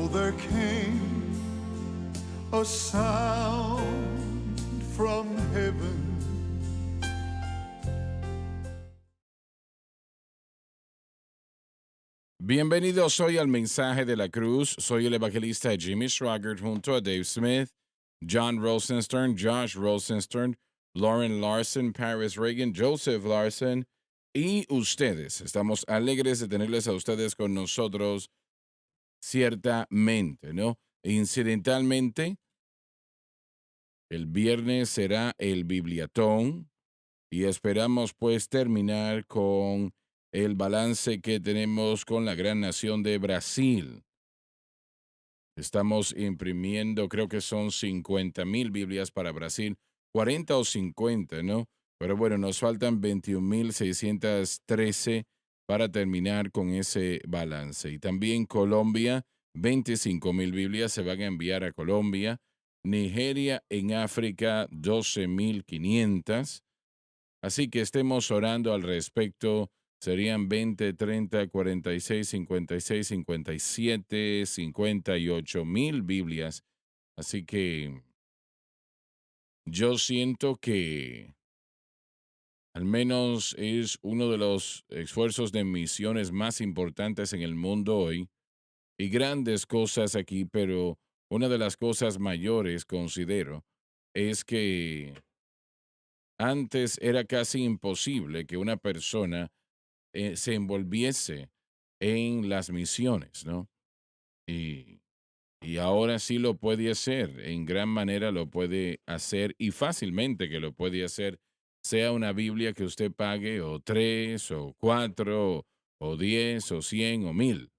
So there came a sound from heaven. Bienvenidos hoy al mensaje de la cruz. Soy el evangelista Jimmy Swaggart junto a Dave Smith, John Rosenstern, Josh Rosenstern, Lauren Larson, Paris Reagan, Joseph Larson y ustedes. Estamos alegres de tenerles a ustedes con nosotros ciertamente, ¿no? Incidentalmente, el viernes será el Bibliatón y esperamos pues terminar con el balance que tenemos con la gran nación de Brasil. Estamos imprimiendo, creo que son 50,000 Biblias para Brasil, 40 o 50, ¿no? Pero bueno, nos faltan 21,613 para terminar con ese balance. Y también Colombia, 25,000 Biblias se van a enviar a Colombia. Nigeria en África, 12,500. Así que estemos orando al respecto. Serían 20, 30, 46, 56, 57, 58,000 Biblias. Así que yo siento que al menos es uno de los esfuerzos de misiones más importantes en el mundo hoy. Y grandes cosas aquí, pero una de las cosas mayores, considero, es que antes era casi imposible que una persona se envolviese en las misiones, ¿no? Y, y ahora sí lo puede hacer, en gran manera lo puede hacer y fácilmente que lo puede hacer, sea una Biblia que usted pague o 3 o 4 o 10 o 100 o 1000.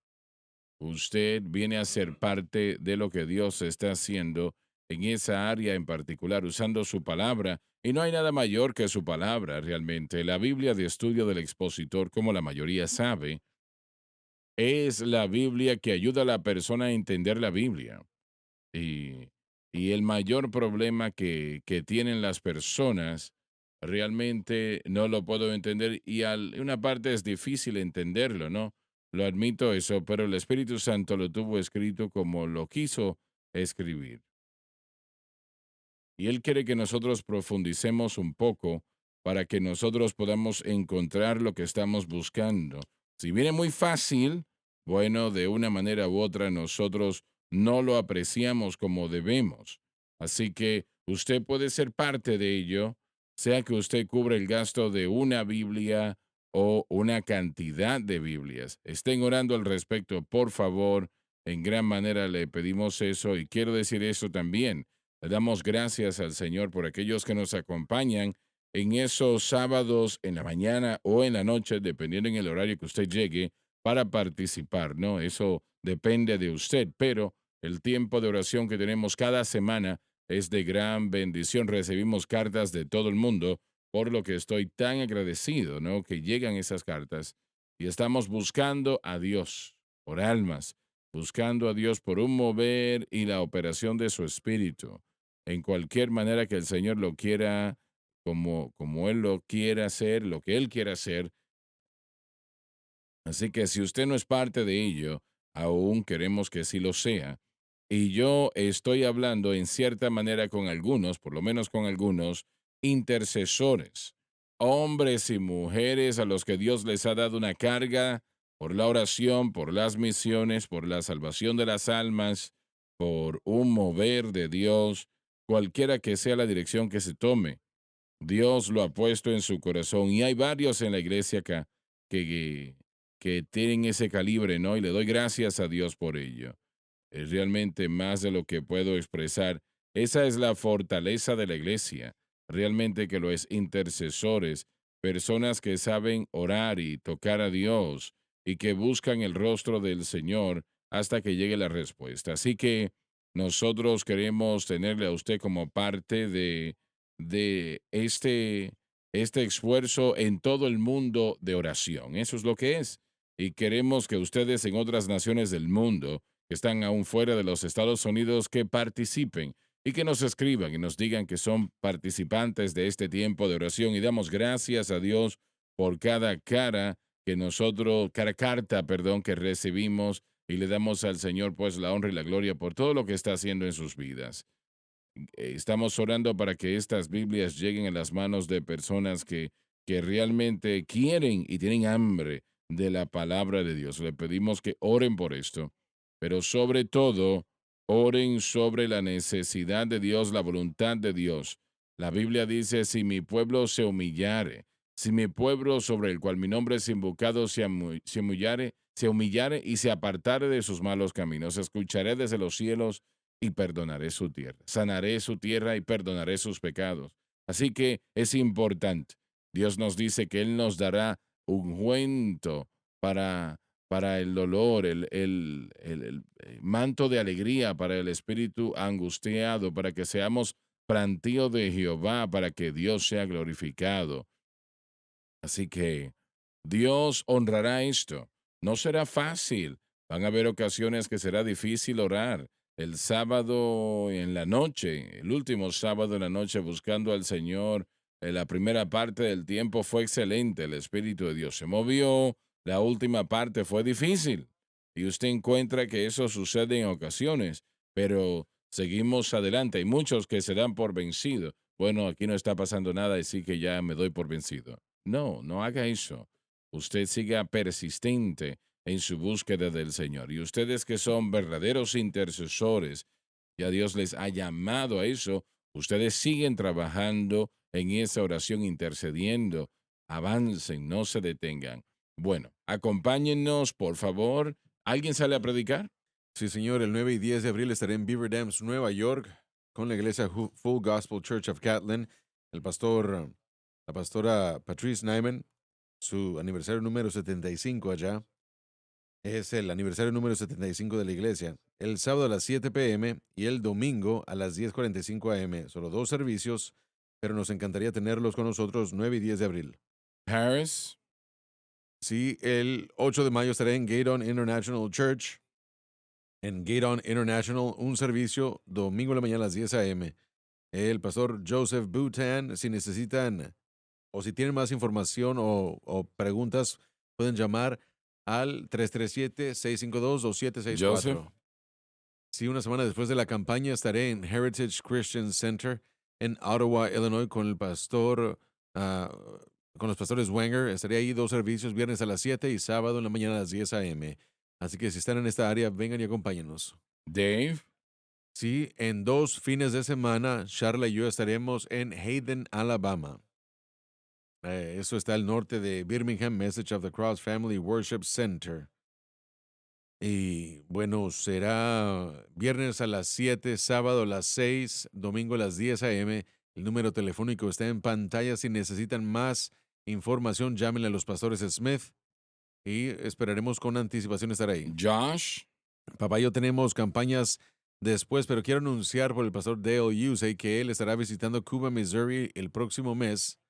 Usted viene a ser parte de lo que Dios está haciendo en esa área en particular, usando su palabra. Y no hay nada mayor que su palabra realmente. La Biblia de estudio del expositor, como la mayoría sabe, es la Biblia que ayuda a la persona a entender la Biblia. Y, y el mayor problema que tienen las personas realmente no lo puedo entender y una parte es difícil entenderlo, ¿no? Lo admito eso, pero el Espíritu Santo lo tuvo escrito como lo quiso escribir. Y Él quiere que nosotros profundicemos un poco para que nosotros podamos encontrar lo que estamos buscando. Si viene muy fácil, bueno, de una manera u otra nosotros no lo apreciamos como debemos. Así que usted puede ser parte de ello, sea que usted cubra el gasto de una Biblia o una cantidad de Biblias. Estén orando al respecto, por favor. En gran manera le pedimos eso y quiero decir eso también. Le damos gracias al Señor por aquellos que nos acompañan en esos sábados en la mañana o en la noche, dependiendo en el horario que usted llegue, para participar, ¿no? Eso depende de usted, pero el tiempo de oración que tenemos cada semana es de gran bendición. Recibimos cartas de todo el mundo, por lo que estoy tan agradecido, ¿no? Que llegan esas cartas y estamos buscando a Dios por almas, buscando a Dios por un mover y la operación de su espíritu en cualquier manera que el Señor lo quiera, como Él lo quiera hacer, lo que Él quiera hacer. Así que si usted no es parte de ello, aún queremos que sí lo sea. Y yo estoy hablando en cierta manera con algunos, por lo menos con algunos, intercesores, hombres y mujeres a los que Dios les ha dado una carga por la oración, por las misiones, por la salvación de las almas, por un mover de Dios, cualquiera que sea la dirección que se tome. Dios lo ha puesto en su corazón y hay varios en la iglesia acá que, que tienen ese calibre, ¿no? Y le doy gracias a Dios por ello. Es realmente más de lo que puedo expresar. Esa es la fortaleza de la iglesia, realmente que lo es intercesores, personas que saben orar y tocar a Dios y que buscan el rostro del Señor hasta que llegue la respuesta. Así que nosotros queremos tenerle a usted como parte de este esfuerzo en todo el mundo de oración. Eso es lo que es. Y queremos que ustedes en otras naciones del mundo que están aún fuera de los Estados Unidos que participen y que nos escriban y nos digan que son participantes de este tiempo de oración y damos gracias a Dios por cada cara que nosotros, cada carta, perdón, que recibimos y le damos al Señor pues la honra y la gloria por todo lo que está haciendo en sus vidas. Estamos orando para que estas Biblias lleguen a las manos de personas que realmente quieren y tienen hambre de la palabra de Dios. Le pedimos que oren por esto, pero sobre todo, oren sobre la necesidad de Dios, la voluntad de Dios. La Biblia dice, si mi pueblo se humillare, si mi pueblo sobre el cual mi nombre es invocado se humillare y se apartare de sus malos caminos, escucharé desde los cielos y perdonaré su tierra. Sanaré su tierra y perdonaré sus pecados. Así que es importante. Dios nos dice que Él nos dará ungüento para el dolor, el manto de alegría para el espíritu angustiado, para que seamos plantío de Jehová, para que Dios sea glorificado. Así que Dios honrará esto. No será fácil. Van a haber ocasiones que será difícil orar. El sábado en la noche, el último sábado en la noche buscando al Señor, en la primera parte del tiempo fue excelente. El Espíritu de Dios se movió. La última parte fue difícil. Y usted encuentra que eso sucede en ocasiones, pero seguimos adelante. Hay muchos que se dan por vencido. Bueno, aquí no está pasando nada, así que ya me doy por vencido. No, no haga eso. Usted siga persistente en su búsqueda del Señor. Y ustedes que son verdaderos intercesores, ya Dios les ha llamado a eso, ustedes siguen trabajando en esa oración, intercediendo. Avancen, no se detengan. Bueno, acompáñennos, por favor. ¿Alguien sale a predicar? Sí, señor, el 9 y 10 de abril estaré en Beaver Dams, Nueva York, con la iglesia Full Gospel Church of Catlin. La pastora Patrice Nyman, su aniversario número 75 allá. Es el aniversario número 75 de la iglesia. El sábado a las 7 p.m. y el domingo a las 10:45 a.m. Solo 2 servicios, pero nos encantaría tenerlos con nosotros 9 y 10 de abril. Paris. Sí, el 8 de mayo estaré en Gaydon International Church. En Gaydon International, un servicio domingo en la mañana a las 10 a.m. El pastor Joseph Boutan, si necesitan o si tienen más información o preguntas, pueden llamar al 337-652-2764. Joseph. Sí, una semana después de la campaña estaré en Heritage Christian Center en Ottawa, Illinois, con los pastores Wenger. Estaré ahí 2 servicios, viernes a las 7 y sábado en la mañana a las 10 a.m. Así que si están en esta área, vengan y acompáñenos. Dave. Sí, en 2 fines de semana, Charla y yo estaremos en Hayden, Alabama. Eso está al norte de Birmingham, Message of the Cross Family Worship Center. Y bueno, será viernes a las 7, sábado a las 6, domingo a las 10 a.m. El número telefónico está en pantalla. Si necesitan más información, llámenle a los pastores Smith y esperaremos con anticipación estar ahí. Josh. Papá, yo tenemos campañas después, pero quiero anunciar por el pastor Dale Usey que él estará visitando Cuba, Missouri el próximo mes.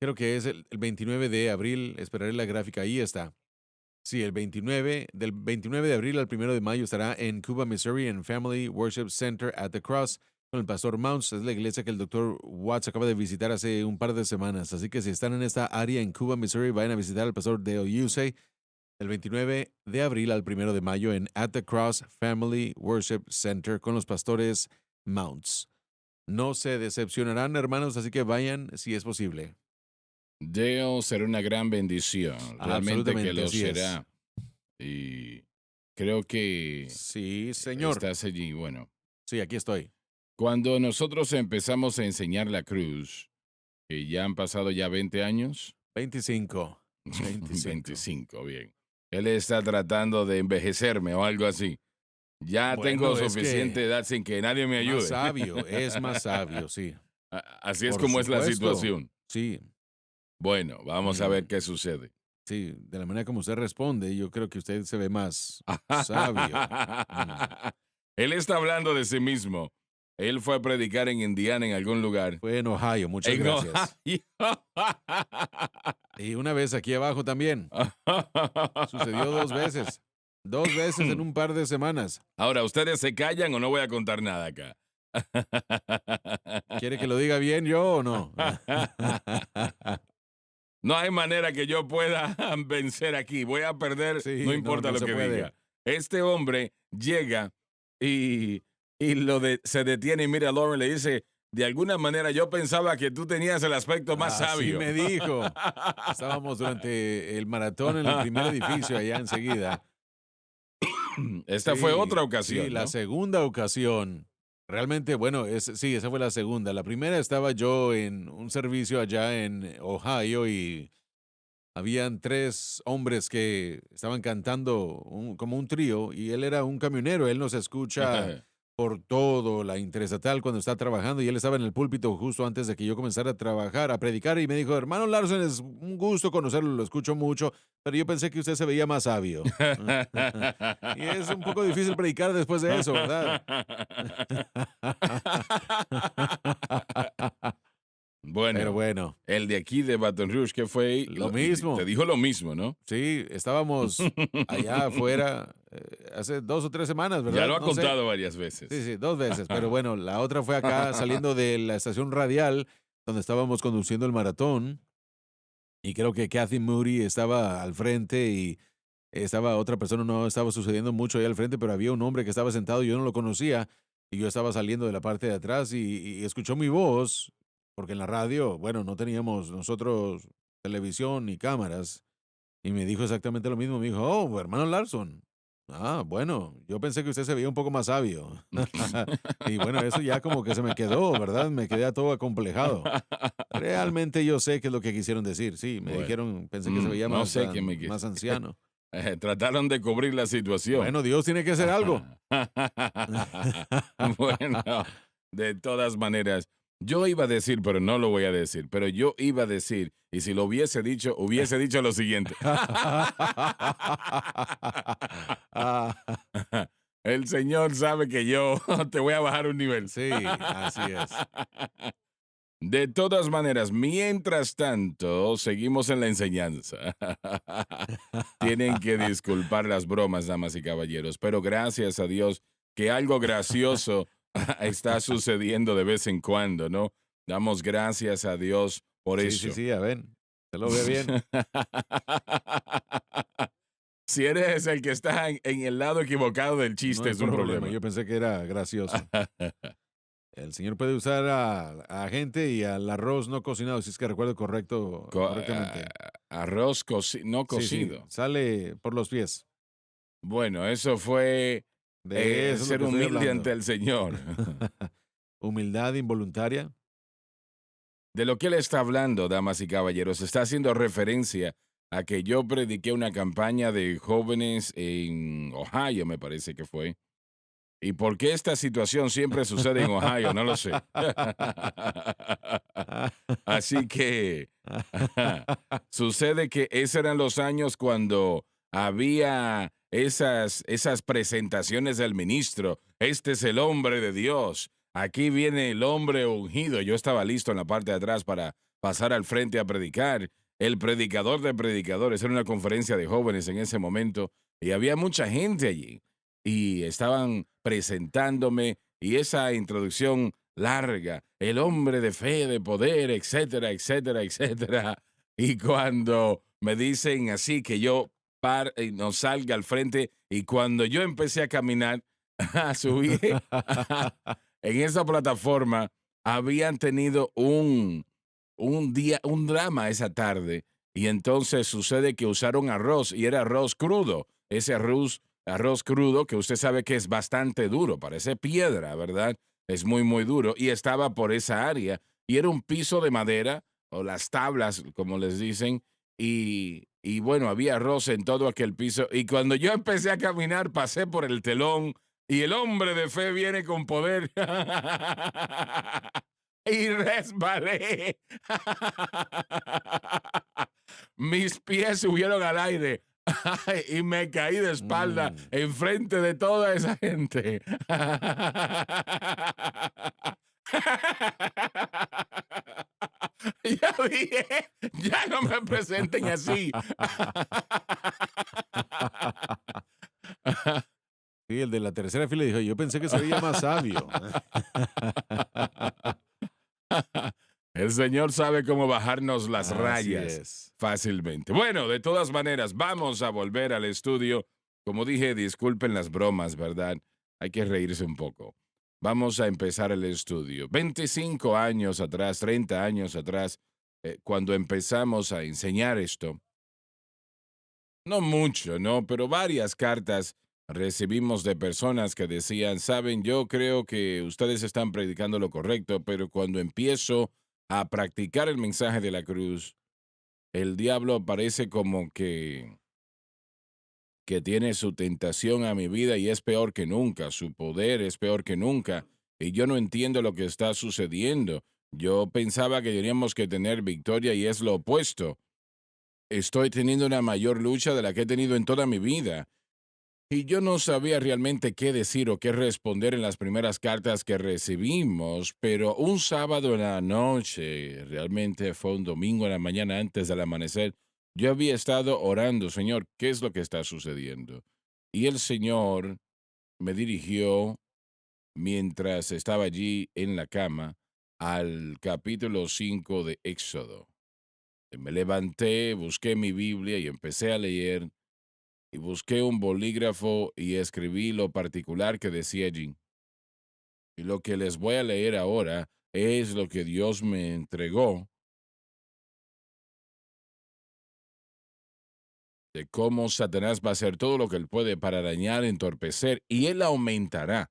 Creo que es el 29 de abril. Esperaré la gráfica. Ahí está. Sí, del 29 de abril al 1 de mayo estará en Cuba, Missouri, en Family Worship Center at the Cross con el pastor Mounts. Es la iglesia que el doctor Watts acaba de visitar hace un par de semanas. Así que si están en esta área en Cuba, Missouri, vayan a visitar al pastor Dale Usey el 29 de abril al 1 de mayo en At the Cross Family Worship Center con los pastores Mounts. No se decepcionarán, hermanos, así que vayan si es posible. Dale será una gran bendición. Realmente que lo así es. será. Y creo que Sí, señor. estás allí. Bueno, Sí, aquí estoy. cuando nosotros empezamos a enseñar la cruz, que ya han pasado ya 20 años. 25. 25, bien. Él está tratando de envejecerme o algo así. Ya Bueno, tengo es suficiente que edad sin que nadie me ayude. Más sabio, es más sabio, sí. Así es Por como es la supuesto. situación. Sí, Bueno, vamos a ver qué sucede. sí, de la manera como usted responde, yo creo que usted se ve más sabio. Él está hablando de sí mismo. Él fue a predicar en Indiana en algún lugar. Fue en Ohio, muchas En gracias. Ohio. Y una vez aquí abajo también. Sucedió 2 veces. 2 veces en un par de semanas. Ahora, ¿ustedes se callan o no voy a contar nada acá? ¿Quiere que lo diga bien yo o no? No hay manera que yo pueda vencer aquí. Voy a perder, Sí, no importa no lo se que puede. diga. este hombre llega y, se detiene y mira a Lauren y le dice, de alguna manera yo pensaba que tú tenías el aspecto más Así sabio. me dijo. Estábamos durante el maratón en el primer edificio allá enseguida. Esta fue otra ocasión, Sí, la ¿no? segunda ocasión. Realmente, bueno, sí, esa fue la segunda. La primera estaba yo en un servicio allá en Ohio y habían 3 hombres que estaban cantando como un trío y él era un camionero. Él nos escucha por todo la interestatal cuando está trabajando y él estaba en el púlpito justo antes de que yo comenzara a trabajar, a predicar y me dijo, hermano Larson, es un gusto conocerlo, lo escucho mucho, pero yo pensé que usted se veía más sabio. Y es un poco difícil predicar después de eso, ¿verdad? Pero Bueno, bueno, el de aquí de Baton Rouge, ¿qué fue? lo Y mismo. te dijo lo mismo, ¿no? Sí, estábamos allá afuera hace 2 o 3 semanas, Ya ¿verdad? lo ha No sé. contado varias veces. Sí, 2 veces, pero bueno, la otra fue acá saliendo de la estación radial donde estábamos conduciendo el maratón y creo que Kathy Moody estaba al frente y estaba otra persona, no estaba sucediendo mucho ahí al frente, pero había un hombre que estaba sentado, yo no lo conocía y yo estaba saliendo de la parte de atrás y escuchó mi voz, porque en la radio, bueno, no teníamos nosotros televisión ni cámaras y me dijo exactamente lo mismo, me dijo, oh, hermano Larson. Ah, bueno, yo pensé que usted se veía un poco más sabio. Y bueno, eso ya como que se me quedó, ¿verdad? Me quedé todo acomplejado. Realmente yo sé qué es lo que quisieron decir. Sí, me Bueno, dijeron, pensé que se veía no más, sé qué me más anciano. trataron de cubrir la situación. Bueno, Dios tiene que hacer algo. Bueno, de todas maneras, yo iba a decir, pero no lo voy a decir, pero yo iba a decir, y si lo hubiese dicho lo siguiente. El Señor sabe que yo te voy a bajar un nivel. Sí, así es. De todas maneras, mientras tanto, seguimos en la enseñanza. Tienen que disculpar las bromas, damas y caballeros, pero gracias a Dios que algo gracioso está sucediendo de vez en cuando, ¿no? Damos gracias a Dios por eso. Sí, a ver, se lo ve bien. Si eres el que está en el lado equivocado del No chiste, hay es un problema, problema. yo pensé que era gracioso. El señor puede usar a gente y al arroz no cocinado, si es que recuerdo correctamente. Arroz no Sí, cocido. sale por los pies. Bueno, eso fue De eso es lo ser que estoy humilde hablando. ante el Señor. Humildad involuntaria. De lo que él está hablando, damas y caballeros, está haciendo referencia a que yo prediqué una campaña de jóvenes en Ohio, me parece que fue. ¿Y por qué esta situación siempre sucede en Ohio? No lo sé. Así que sucede que esos eran los años cuando había esas presentaciones del ministro. Este es el hombre de Dios. Aquí viene el hombre ungido. Yo estaba listo en la parte de atrás para pasar al frente a predicar. El predicador de predicadores. Era una conferencia de jóvenes en ese momento y había mucha gente allí. Y estaban presentándome y esa introducción larga, el hombre de fe, de poder, etcétera, etcétera, etcétera. Y cuando me dicen así que yo no salga al frente y cuando yo empecé a caminar, a subir en esa plataforma, habían tenido un drama esa tarde y entonces sucede que usaron arroz y era arroz crudo. Ese arroz crudo que usted sabe que es bastante duro, parece piedra, ¿verdad? Es muy, muy duro y estaba por esa área y era un piso de madera o las tablas, como les dicen, y bueno, había arroz en todo aquel piso y cuando yo empecé a caminar pasé por el telón y el hombre de fe viene con poder y resbalé. Mis pies subieron al aire y me caí de espalda enfrente de toda esa gente. Yo dije, ya no me presenten así. Sí, el de la tercera fila dijo, yo pensé que se veía más sabio. El Señor sabe cómo bajarnos las Así rayas es. fácilmente. Bueno, de todas maneras, vamos a volver al estudio Como dije, disculpen las bromas, ¿verdad? Hay que reírse un poco. Vamos a empezar el estudio. 25 años atrás, 30 años atrás, cuando empezamos a enseñar esto, no mucho, ¿no? Pero varias cartas recibimos de personas que decían, saben, yo creo que ustedes están predicando lo correcto, pero cuando empiezo a practicar el mensaje de la cruz, el diablo parece como que tiene su tentación a mi vida y es peor que nunca, su poder es peor que nunca, y yo no entiendo lo que está sucediendo. Yo pensaba que teníamos que tener victoria y es lo opuesto. Estoy teniendo una mayor lucha de la que he tenido en toda mi vida. Y yo no sabía realmente qué decir o qué responder en las primeras cartas que recibimos, pero un sábado en la noche, realmente fue un domingo en la mañana antes del amanecer, yo había estado orando, Señor, ¿qué es lo que está sucediendo? Y el Señor me dirigió, mientras estaba allí en la cama, al capítulo 5 de Éxodo. Me levanté, busqué mi Biblia y empecé a leer y busqué un bolígrafo y escribí lo particular que decía allí. Y lo que les voy a leer ahora es lo que Dios me entregó de cómo Satanás va a hacer todo lo que él puede para dañar, entorpecer, y él aumentará.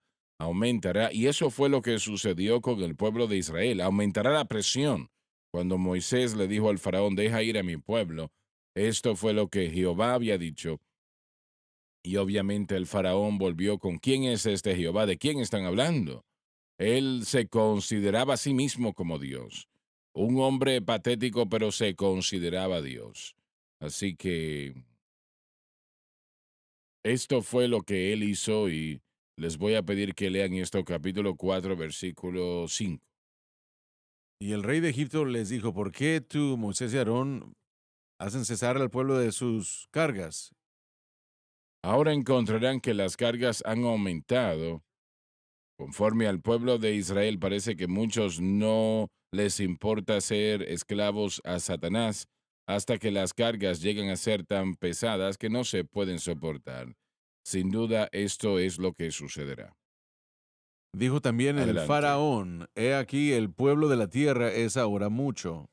Y eso fue lo que sucedió con el pueblo de Israel. Aumentará la presión. Cuando Moisés le dijo al faraón, deja ir a mi pueblo, esto fue lo que Jehová había dicho. Y obviamente el faraón volvió con ¿quién es este Jehová? ¿De quién están hablando? Él se consideraba a sí mismo como Dios. Un hombre patético, pero se consideraba Dios. Así que esto fue lo que él hizo y les voy a pedir que lean esto, capítulo 4, versículo 5. Y el rey de Egipto les dijo, ¿por qué tú, Moisés y Aarón, hacen cesar al pueblo de sus cargas? Ahora encontrarán que las cargas han aumentado. Conforme al pueblo de Israel, parece que muchos no les importa ser esclavos a Satanás hasta que las cargas llegan a ser tan pesadas que no se pueden soportar. Sin duda, esto es lo que sucederá. Dijo también el Adelante. faraón, he aquí el pueblo de la tierra es ahora mucho,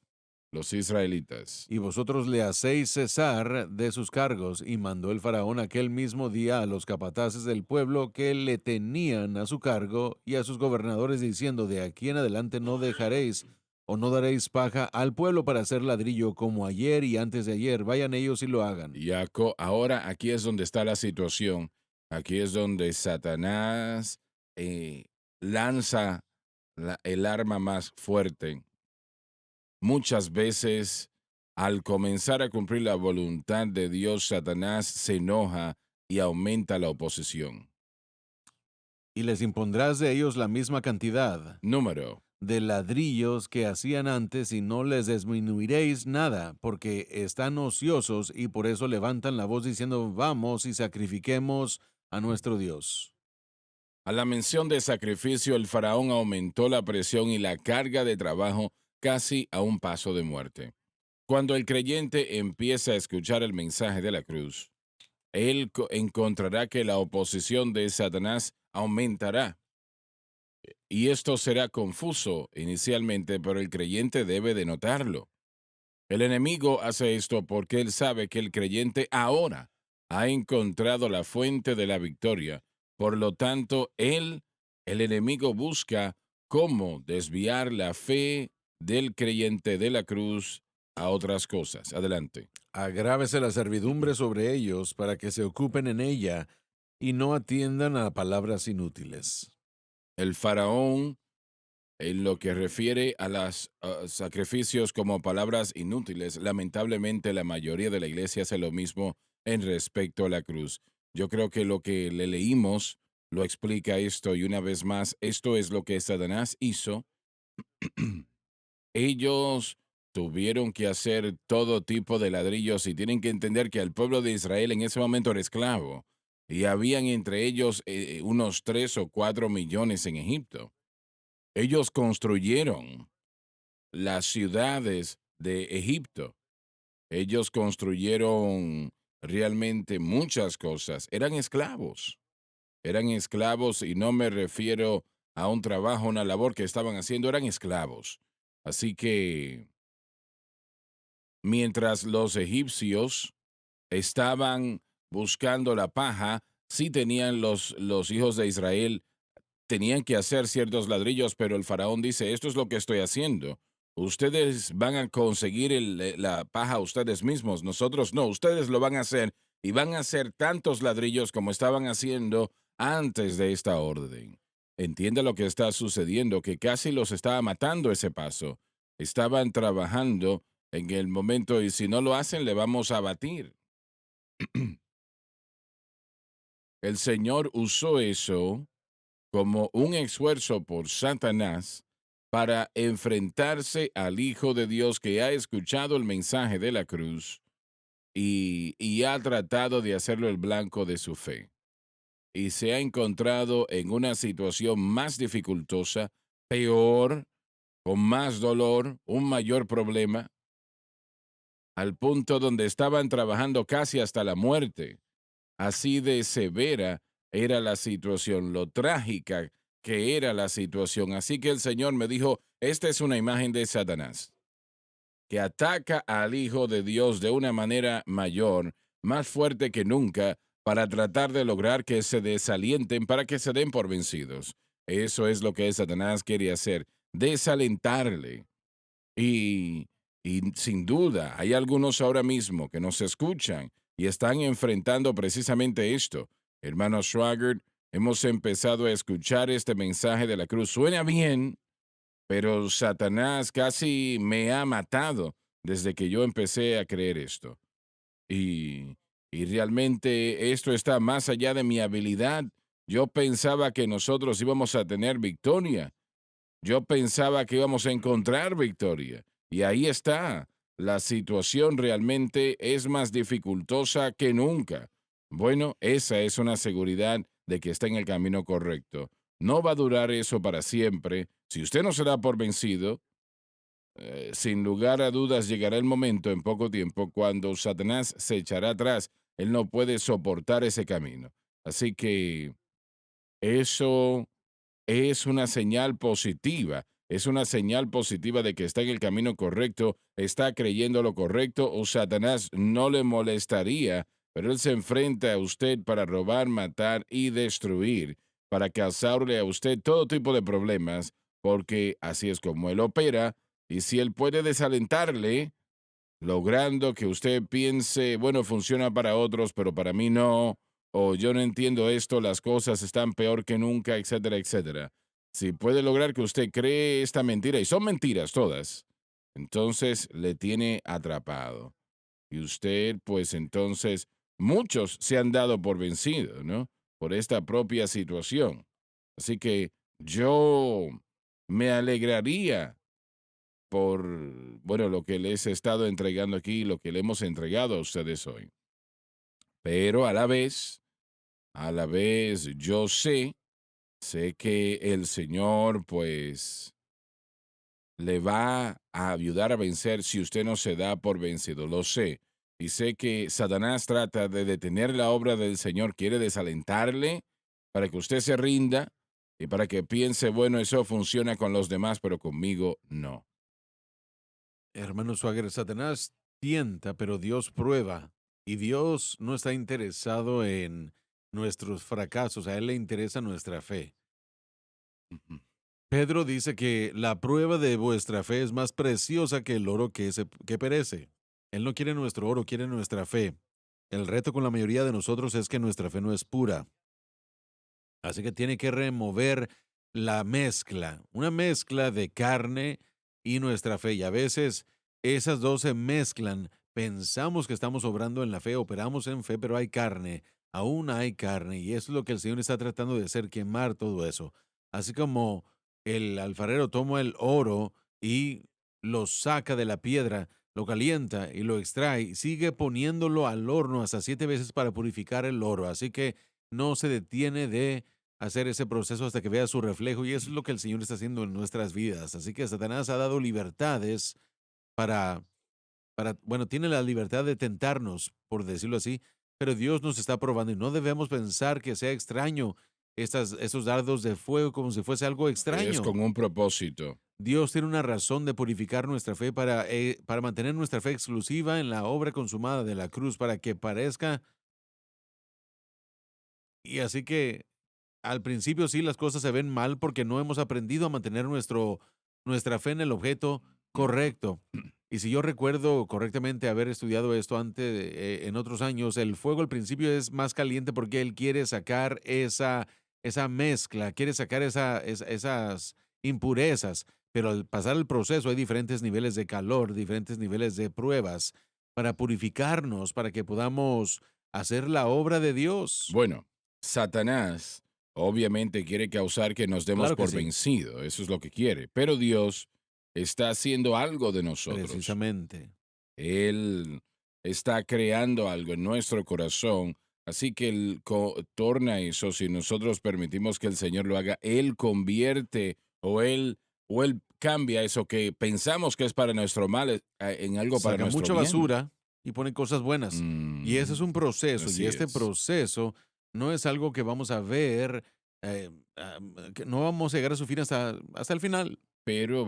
Los israelitas. y vosotros le hacéis cesar de sus cargos. Y mandó el faraón aquel mismo día a los capataces del pueblo que le tenían a su cargo y a sus gobernadores, diciendo, de aquí en adelante no dejaréis o no daréis paja al pueblo para hacer ladrillo como ayer y antes de ayer. Vayan ellos y lo hagan. Ahora aquí es donde está la situación. Aquí es donde Satanás lanza el arma más fuerte. Muchas veces, al comenzar a cumplir la voluntad de Dios, Satanás se enoja y aumenta la oposición. Y les impondrás de ellos la misma cantidad Número. de ladrillos que hacían antes y no les disminuiréis nada, porque están ociosos y por eso levantan la voz diciendo, vamos y sacrifiquemos a nuestro Dios. A la mención de sacrificio, el faraón aumentó la presión y la carga de trabajo casi a un paso de muerte. Cuando el creyente empieza a escuchar el mensaje de la cruz, él encontrará que la oposición de Satanás aumentará. Y esto será confuso inicialmente, pero el creyente debe de notarlo. El enemigo hace esto porque él sabe que el creyente ahora ha encontrado la fuente de la victoria. Por lo tanto, el enemigo, busca cómo desviar la fe del creyente de la cruz a otras cosas. Adelante. Agrávese la servidumbre sobre ellos para que se ocupen en ella y no atiendan a palabras inútiles. El faraón, en lo que refiere a los sacrificios como palabras inútiles, lamentablemente la mayoría de la iglesia hace lo mismo en respecto a la cruz. Yo creo que lo que le leímos lo explica esto y una vez más, esto es lo que Satanás hizo. Ellos tuvieron que hacer todo tipo de ladrillos y tienen que entender que el pueblo de Israel en ese momento era esclavo y habían entre ellos unos 3 o 4 millones en Egipto. Ellos construyeron las ciudades de Egipto. Ellos construyeron realmente muchas cosas. Eran esclavos y no me refiero a un trabajo, una labor que estaban haciendo, eran esclavos. Así que mientras los egipcios estaban buscando la paja, sí tenían los hijos de Israel, tenían que hacer ciertos ladrillos, pero el faraón dice, esto es lo que estoy haciendo. Ustedes van a conseguir la paja ustedes mismos, nosotros no, ustedes lo van a hacer y van a hacer tantos ladrillos como estaban haciendo antes de esta orden. Entienda lo que está sucediendo, que casi los estaba matando ese paso. Estaban trabajando en el momento y si no lo hacen le vamos a abatir. El Señor usó eso como un esfuerzo por Satanás para enfrentarse al Hijo de Dios que ha escuchado el mensaje de la cruz y ha tratado de hacerlo el blanco de su fe. Y se ha encontrado en una situación más dificultosa, peor, con más dolor, un mayor problema, al punto donde estaban trabajando casi hasta la muerte. Así de severa era la situación, lo trágica que era la situación. Así que el Señor me dijo, esta es una imagen de Satanás, que ataca al Hijo de Dios de una manera mayor, más fuerte que nunca, para tratar de lograr que se desalienten, para que se den por vencidos. Eso es lo que Satanás quiere hacer, desalentarle. Y, y sin duda, hay algunos ahora mismo que nos escuchan y están enfrentando precisamente esto. Hermano Schwager, hemos empezado a escuchar este mensaje de la cruz. Suena bien, pero Satanás casi me ha matado desde que yo empecé a creer esto. Y, y realmente esto está más allá de mi habilidad. Yo pensaba que nosotros íbamos a tener victoria. Yo pensaba que íbamos a encontrar victoria. Y ahí está. La situación realmente es más dificultosa que nunca. Bueno, esa es una seguridad de que está en el camino correcto. No va a durar eso para siempre. Si usted no se da por vencido, sin lugar a dudas llegará el momento en poco tiempo cuando Satanás se echará atrás. Él no puede soportar ese camino. Así que eso es una señal positiva. Es una señal positiva de que está en el camino correcto, está creyendo lo correcto o Satanás no le molestaría, pero él se enfrenta a usted para robar, matar y destruir, para causarle a usted todo tipo de problemas, porque así es como él opera, y si él puede desalentarle, logrando que usted piense, bueno, funciona para otros, pero para mí no, o yo no entiendo esto, las cosas están peor que nunca, etcétera, etcétera. Si puede lograr que usted cree esta mentira, y son mentiras todas, entonces le tiene atrapado. Y usted, pues entonces, muchos se han dado por vencido, ¿no? Por esta propia situación. Así que yo me alegraría por, bueno, lo que les he estado entregando aquí, lo que le hemos entregado a ustedes hoy. Pero a la vez, yo sé que el Señor, pues, le va a ayudar a vencer si usted no se da por vencido, lo sé. Y sé que Satanás trata de detener la obra del Señor, quiere desalentarle para que usted se rinda y para que piense, bueno, eso funciona con los demás, pero conmigo no. Hermano Swagger, Satanás tienta, pero Dios prueba. Y Dios no está interesado en nuestros fracasos, a Él le interesa nuestra fe. Ujú. Pedro dice que la prueba de vuestra fe es más preciosa que el oro que perece. Él no quiere nuestro oro, quiere nuestra fe. El reto con la mayoría de nosotros es que nuestra fe no es pura. Así que tiene que remover la mezcla, una mezcla de carne y nuestra fe. Y a veces esas dos se mezclan. Pensamos que estamos obrando en la fe, operamos en fe, pero hay carne, aún hay carne. Y eso es lo que el Señor está tratando de hacer, quemar todo eso. Así como el alfarero toma el oro y lo saca de la piedra, lo calienta y lo extrae, y sigue poniéndolo al horno hasta 7 veces para purificar el oro. Así que no se detiene de hacer ese proceso hasta que vea su reflejo y eso es lo que el Señor está haciendo en nuestras vidas. Así que Satanás ha dado libertades para bueno, tiene la libertad de tentarnos, por decirlo así, pero Dios nos está probando y no debemos pensar que sea extraño esos dardos de fuego como si fuese algo Es extraño. con un propósito. Dios tiene una razón de purificar nuestra fe para mantener nuestra fe exclusiva en la obra consumada de la cruz, para que parezca, y así que al principio sí las cosas se ven mal porque no hemos aprendido a mantener nuestra fe en el objeto Ujú. correcto. Y si yo recuerdo correctamente haber estudiado esto antes, en otros años, el fuego al principio es más caliente porque él quiere sacar esa mezcla, quiere sacar esas impurezas, pero al pasar el proceso hay diferentes niveles de calor, diferentes niveles de pruebas para purificarnos, para que podamos hacer la obra de Dios. Bueno, Satanás obviamente quiere causar que nos demos Claro que por sí. vencido, eso es lo que quiere, pero Dios está haciendo algo de nosotros. Precisamente. Él está creando algo en nuestro corazón, así que Él torna eso, si nosotros permitimos que el Señor lo haga, Él convierte o Él cambia eso que pensamos que es para nuestro mal en algo para Saca nuestro mucha bien. basura y pone cosas buenas. Y ese es Mm, un proceso, y así este es. proceso no es algo que vamos a ver, que no vamos a llegar a su fin hasta el final, Pero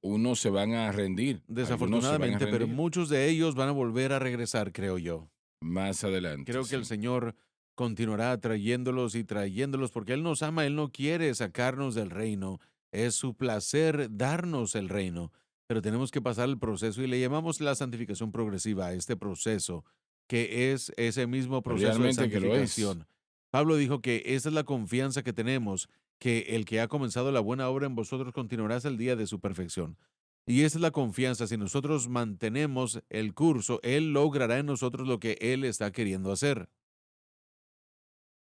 unos se van a rendir, algunos se van a desafortunadamente, pero rendir muchos de ellos van a volver a regresar, creo yo. más adelante, Creo que el sí. Señor continuará trayéndolos y trayéndolos porque Él nos ama, Él no quiere sacarnos del reino, es su placer darnos el reino, pero tenemos que pasar el proceso y le llamamos la santificación progresiva a este proceso, que es ese mismo proceso de Realmente que lo es. santificación. Pablo dijo que esa es la confianza que tenemos, que el que ha comenzado la buena obra en vosotros continuará hasta el día de su perfección. Y esa es la confianza. Si nosotros mantenemos el curso, Él logrará en nosotros lo que Él está queriendo hacer.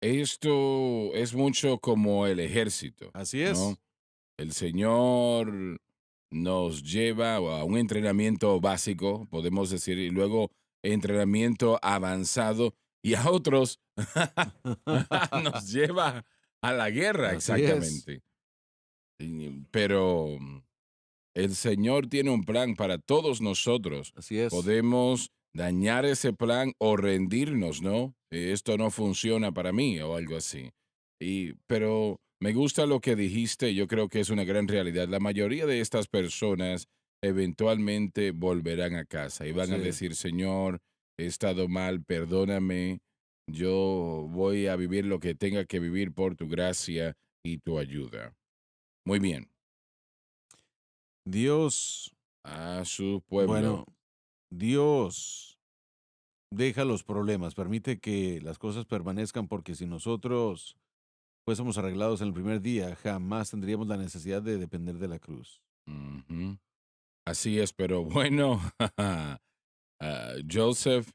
Esto es mucho como el ejército, Así ¿no? es. El Señor nos lleva a un entrenamiento básico, podemos decir, y luego entrenamiento avanzado, y a otros nos lleva a la guerra, Así es. exactamente. Pero el Señor tiene un plan para todos nosotros. Así es. Podemos dañar ese plan o rendirnos, ¿no? Esto no funciona para mí o algo así. Pero me gusta lo que dijiste, yo creo que es una gran realidad. La mayoría de estas personas eventualmente volverán a casa y van a Sí. decir, Señor, he estado mal, perdóname, yo voy a vivir lo que tenga que vivir por tu gracia y tu ayuda. Muy bien, Dios, a su bueno, pueblo. Dios deja los problemas, permite que las cosas permanezcan porque si nosotros fuésemos arreglados en el primer día, jamás tendríamos la necesidad de depender de la cruz. Ujú. Así es, pero bueno, Joseph,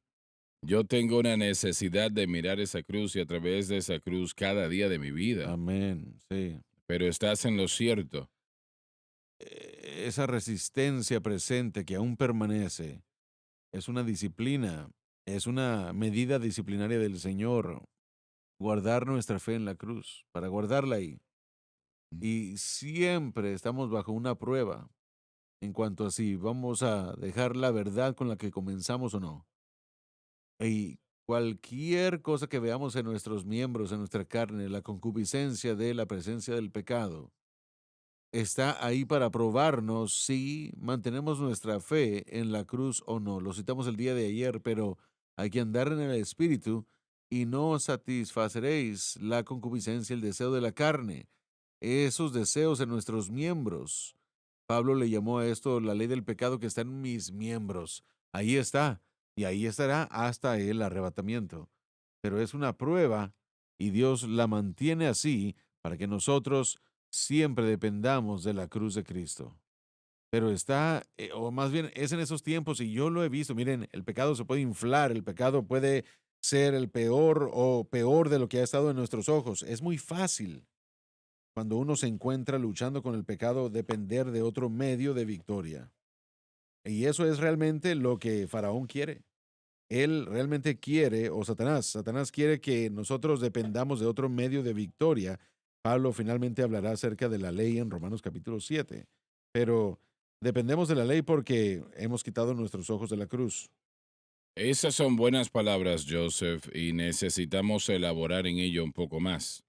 yo tengo una necesidad de mirar esa cruz y a través de esa cruz cada día de mi vida, Amén. Sí. pero estás en lo cierto. Esa resistencia presente que aún permanece es una disciplina, es una medida disciplinaria del Señor, guardar nuestra fe en la cruz, para guardarla ahí. Y siempre estamos bajo una prueba en cuanto a si vamos a dejar la verdad con la que comenzamos o no. Y cualquier cosa que veamos en nuestros miembros, en nuestra carne, la concupiscencia de la presencia del pecado, está ahí para probarnos si mantenemos nuestra fe en la cruz o no. Lo citamos el día de ayer, pero hay que andar en el espíritu y no satisfaceréis la concupiscencia, el deseo de la carne, esos deseos en nuestros miembros. Pablo le llamó a esto la ley del pecado que está en mis miembros. Ahí está, y ahí estará hasta el arrebatamiento. Pero es una prueba y Dios la mantiene así para que nosotros siempre dependamos de la cruz de Cristo. Pero está, o más bien es en esos tiempos, y yo lo he visto, miren, el pecado se puede inflar, el pecado puede ser el peor o peor de lo que ha estado en nuestros ojos. Es muy fácil cuando uno se encuentra luchando con el pecado depender de otro medio de victoria. Y eso es realmente lo que Faraón quiere. Él realmente quiere, o Satanás quiere que nosotros dependamos de otro medio de victoria. Pablo finalmente hablará acerca de la ley en Romanos capítulo 7. Pero Dependemos de la ley porque hemos quitado nuestros ojos de la cruz. Esas son buenas palabras, Joseph, y necesitamos elaborar en ello un poco más.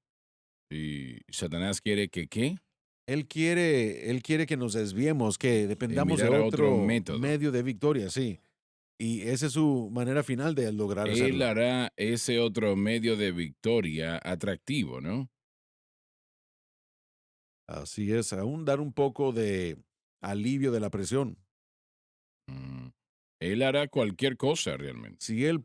Y Satanás quiere que, ¿qué? Él quiere que nos desviemos, que dependamos de Mirar a otro otro método. medio de victoria, sí. Y esa es su manera final de lograr Él hacerlo. hará ese otro medio de victoria atractivo, ¿no? Así es, aún dar un poco de alivio de la presión. Mm, Él hará cualquier cosa realmente. Si él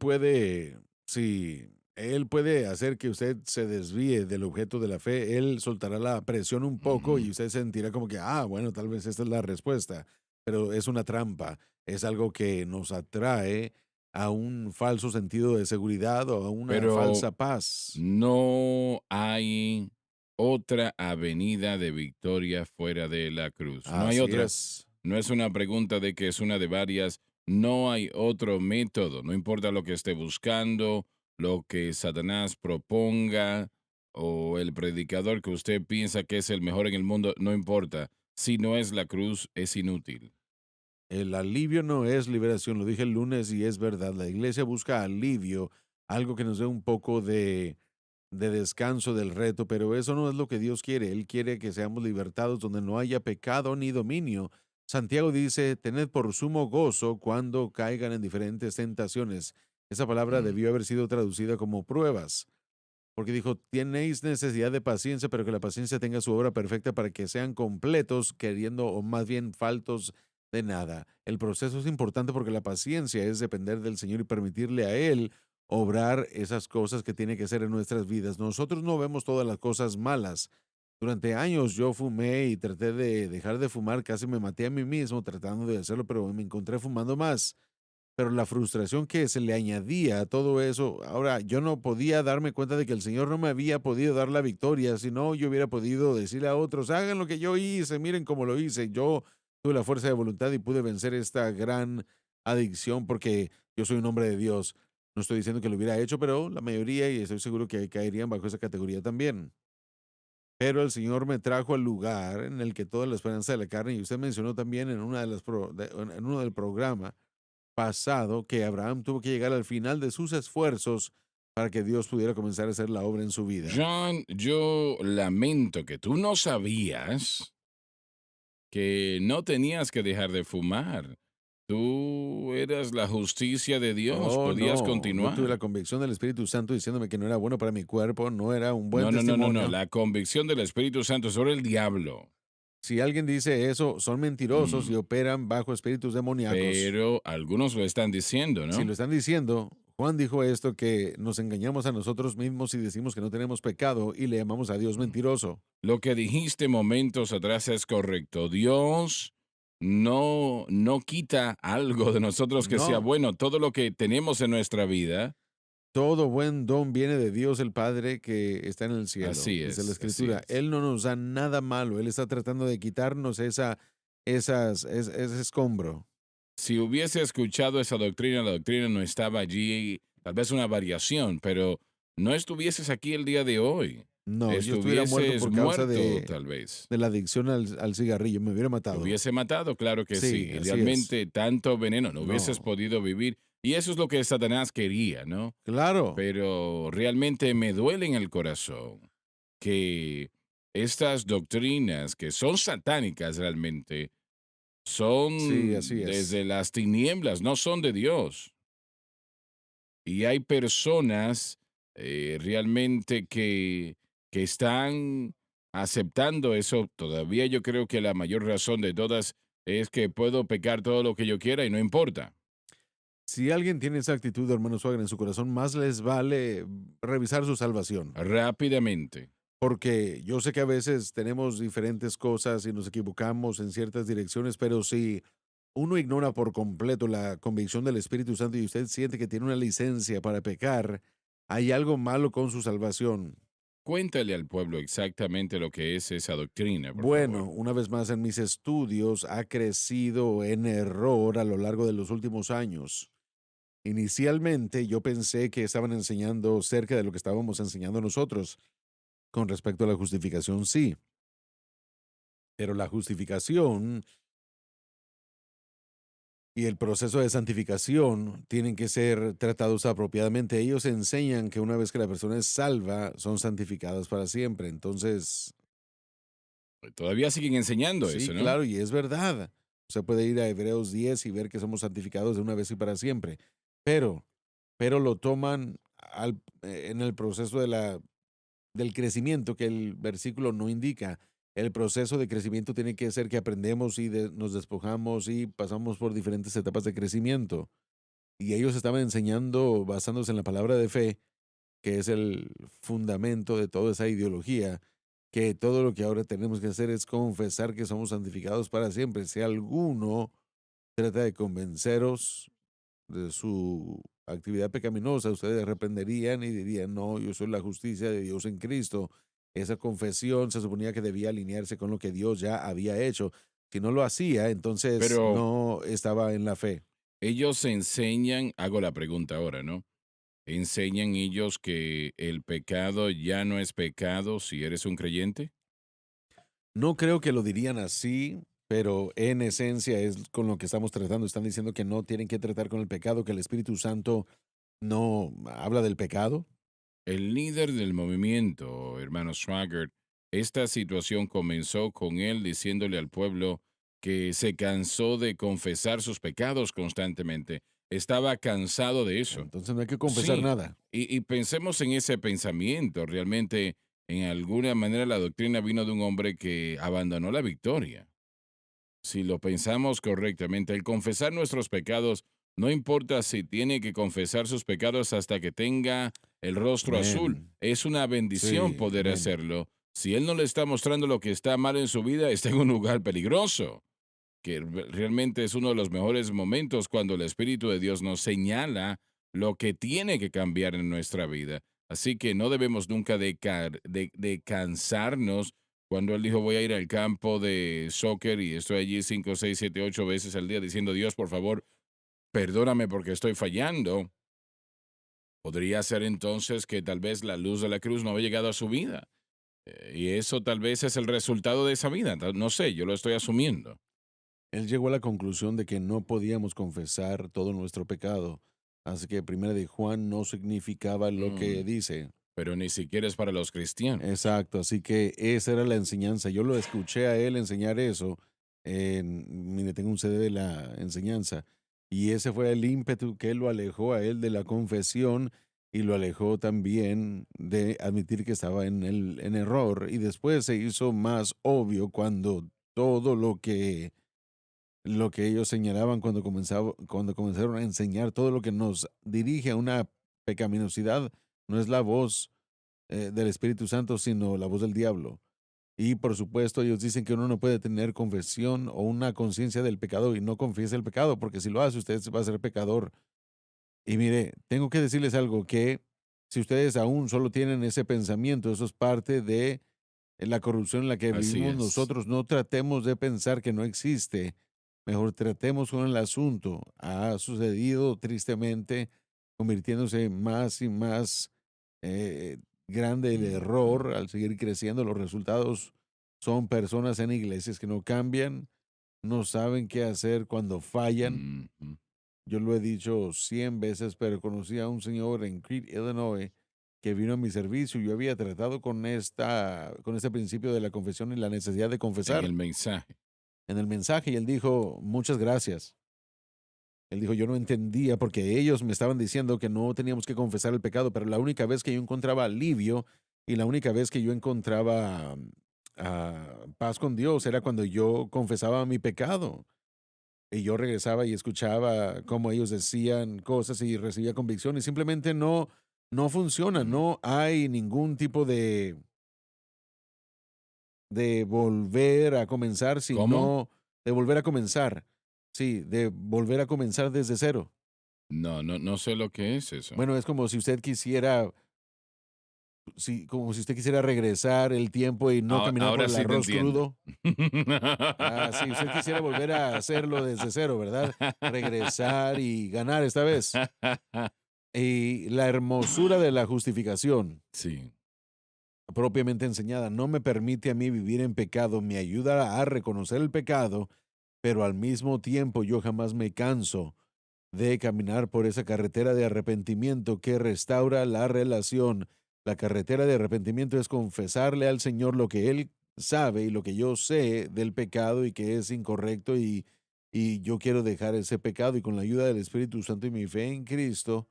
puede hacer que usted se desvíe del objeto de la fe, él soltará la presión un poco Ujú. y usted sentirá como que, bueno, tal vez esta es la respuesta, pero es una trampa, es algo que nos atrae a un falso sentido de seguridad o a una Pero falsa paz. no hay otra avenida de victoria fuera de la cruz. No hay Así otra. es. No es una pregunta de que es una de varias. No hay otro método. No importa lo que esté buscando, lo que Satanás proponga o el predicador que usted piensa que es el mejor en el mundo. No importa. Si no es la cruz, es inútil. El alivio no es liberación, lo dije el lunes y es verdad. La iglesia busca alivio, algo que nos dé un poco de descanso del reto, pero eso no es lo que Dios quiere. Él quiere que seamos libertados donde no haya pecado ni dominio. Santiago dice, tened por sumo gozo cuando caigan en diferentes tentaciones. Esa palabra Mm. debió haber sido traducida como pruebas, porque dijo, tenéis necesidad de paciencia, pero que la paciencia tenga su obra perfecta para que sean completos, queriendo o más bien faltos de nada. El proceso es importante porque la paciencia es depender del Señor y permitirle a Él obrar esas cosas que tiene que hacer en nuestras vidas. Nosotros no vemos todas las cosas malas. Durante años yo fumé y traté de dejar de fumar, casi me maté a mí mismo tratando de hacerlo, pero me encontré fumando más. Pero la frustración que se le añadía a todo eso, ahora yo no podía darme cuenta de que el Señor no me había podido dar la victoria, si no yo hubiera podido decirle a otros, hagan lo que yo hice, miren cómo lo hice. Yo tuve la fuerza de voluntad y pude vencer esta gran adicción porque yo soy un hombre de Dios. No estoy diciendo que lo hubiera hecho, pero la mayoría, y estoy seguro que caerían bajo esa categoría también. Pero el Señor me trajo al lugar en el que toda la esperanza de la carne, y usted mencionó también en una de las en uno del programa pasado que Abraham tuvo que llegar al final de sus esfuerzos para que Dios pudiera comenzar a hacer la obra en su vida. John, yo lamento que tú no sabías que no tenías que dejar de fumar. Tú eras la justicia de Dios, Oh, podías no, yo tuve la continuar. convicción del Espíritu Santo diciéndome que no era bueno para mi cuerpo, no era un buen No, no, no, no, no. testimonio. La convicción del Espíritu Santo sobre el diablo. Si alguien dice eso, son mentirosos y Mm, operan bajo espíritus demoníacos. Pero algunos lo están diciendo, Si ¿no? lo están diciendo, Juan dijo esto, que nos engañamos a nosotros mismos y decimos que no tenemos pecado y le llamamos a Dios Mm. mentiroso. Lo que dijiste momentos atrás es correcto. Dios no quita algo de nosotros que sea No, bueno. Todo lo que tenemos en nuestra vida, todo buen don viene de Dios el Padre que está en el cielo, así dice la es, así Escritura. es. Él no nos da nada malo, Él está tratando de quitarnos ese escombro. Si hubiese escuchado esa doctrina, la doctrina no estaba allí, tal vez una variación, pero no estuvieses aquí el día de hoy. No, yo estuviera muerto Estuvieses por causa muerto, tal vez. de la adicción al cigarrillo, me hubiera Te matado. hubiese matado, claro que sí. Sí, así es. Idealmente, tanto veneno no hubieses No, podido vivir. Y eso es lo que Satanás quería, ¿no? claro, Pero realmente me duele en el corazón que estas doctrinas que son satánicas realmente sí, así son es. desde las tinieblas, no son de Dios. Y hay personas realmente que están aceptando eso. Todavía yo creo que la mayor razón de todas es que puedo pecar todo lo que yo quiera y no importa. Si alguien tiene esa actitud, hermano Suagra, en su corazón, más les vale revisar su salvación. Rápidamente. Porque yo sé que a veces tenemos diferentes cosas y nos equivocamos en ciertas direcciones, pero si uno ignora por completo la convicción del Espíritu Santo y usted siente que tiene una licencia para pecar, hay algo malo con su salvación. Cuéntale al pueblo exactamente lo que es esa doctrina, por Bueno, favor. una vez más en mis estudios ha crecido en error a lo largo de los últimos años. Inicialmente yo pensé que estaban enseñando cerca de lo que estábamos enseñando nosotros. Con respecto a la justificación, sí, pero la justificación y el proceso de santificación tienen que ser tratados apropiadamente. Ellos enseñan que una vez que la persona es salva, son santificados para siempre. Entonces, Todavía siguen enseñando sí, eso, ¿no? claro, y es verdad. Usted puede ir a Hebreos 10 y ver que somos santificados de una vez y para siempre. Pero, pero lo toman en el proceso del crecimiento que el versículo no indica. El proceso de crecimiento tiene que ser que aprendemos y nos despojamos y pasamos por diferentes etapas de crecimiento. Y ellos estaban enseñando basándose en la palabra de fe, que es el fundamento de toda esa ideología, que todo lo que ahora tenemos que hacer es confesar que somos santificados para siempre. Si alguno trata de convenceros de su actividad pecaminosa, ustedes reprenderían y dirían, no, yo soy la justicia de Dios en Cristo. Esa confesión se suponía que debía alinearse con lo que Dios ya había hecho. Si no lo hacía, entonces Pero no estaba en la fe. ellos enseñan, hago la pregunta ahora, ¿no? ¿Enseñan ellos que el pecado ya no es pecado si eres un creyente? No creo que lo dirían así, pero en esencia es con lo que estamos tratando. Están diciendo que no tienen que tratar con el pecado, que el Espíritu Santo no habla del pecado. El líder del movimiento, hermano Swaggart, esta situación comenzó con él diciéndole al pueblo que se cansó de confesar sus pecados constantemente. Estaba cansado de eso. Entonces no hay que confesar Sí, nada. y pensemos en ese pensamiento. Realmente, en alguna manera, la doctrina vino de un hombre que abandonó la victoria. Si lo pensamos correctamente, el confesar nuestros pecados, no importa si tiene que confesar sus pecados hasta que tenga el rostro azul, Amén. es una bendición Sí, poder amén. hacerlo. Si él no le está mostrando lo que está mal en su vida, está en un lugar peligroso, que realmente es uno de los mejores momentos cuando el Espíritu de Dios nos señala lo que tiene que cambiar en nuestra vida. Así que no debemos nunca de cansarnos. Cuando él dijo, voy a ir al campo de soccer y estoy allí 5, 6, 7, 8 veces al día diciendo, Dios, por favor, perdóname porque estoy fallando. Podría ser entonces que tal vez la luz de la cruz no había llegado a su vida. Y eso tal vez es el resultado de esa vida. No sé, yo lo estoy asumiendo. Él llegó a la conclusión de que no podíamos confesar todo nuestro pecado. Así que primera de Juan no significaba lo que Mm, dice. pero ni siquiera es para los cristianos. Exacto, así que esa era la enseñanza. Yo lo escuché a él enseñar eso. Mire, tengo un CD de la enseñanza. Y ese fue el ímpetu que lo alejó a él de la confesión y lo alejó también de admitir que estaba en error. Y después se hizo más obvio cuando todo lo que ellos señalaban cuando comenzaron a enseñar, todo lo que nos dirige a una pecaminosidad, no es la voz del Espíritu Santo, sino la voz del diablo. Y por supuesto, ellos dicen que uno no puede tener confesión o una conciencia del pecado y no confiesa el pecado, porque si lo hace, usted va a ser pecador. Y mire, tengo que decirles algo que si ustedes aún solo tienen ese pensamiento, eso es parte de la corrupción en la que Así vivimos es. nosotros. No tratemos de pensar que no existe. Mejor tratemos con el asunto. Ha sucedido tristemente, convirtiéndose más y más eh, grande el Ujú, error al seguir creciendo. Los resultados son personas en iglesias que no cambian, no saben qué hacer cuando fallan. ujú. Yo lo he dicho 100 veces, pero conocí a un señor en Crete, Illinois, que vino a mi servicio. Yo había tratado con este principio de la confesión y la necesidad de En confesar el mensaje. en el mensaje y él dijo, muchas gracias. Él dijo, yo no entendía porque ellos me estaban diciendo que no teníamos que confesar el pecado, pero la única vez que yo encontraba alivio y la única vez que yo encontraba paz con Dios era cuando yo confesaba mi pecado. Y yo regresaba y escuchaba cómo ellos decían cosas y recibía convicción y simplemente no funciona, Mm. no hay ningún tipo de volver a comenzar, ¿Cómo? sino de volver a comenzar. Sí, de volver a comenzar desde cero. No, no, no sé lo que es eso. Bueno, es como si usted quisiera, sí, como si usted quisiera regresar el tiempo y no caminar por Ahora el sí te arroz entiendo. crudo. Ah, sí, usted quisiera volver a hacerlo desde cero, ¿verdad? Regresar y ganar esta vez. Y la hermosura de la justificación Sí. propiamente enseñada no me permite a mí vivir en pecado, me ayuda a reconocer el pecado pero al mismo tiempo yo jamás me canso de caminar por esa carretera de arrepentimiento que restaura la relación. La carretera de arrepentimiento es confesarle al Señor lo que Él sabe y lo que yo sé del pecado y que es incorrecto y yo quiero dejar ese pecado y con la ayuda del Espíritu Santo y mi fe en Cristo,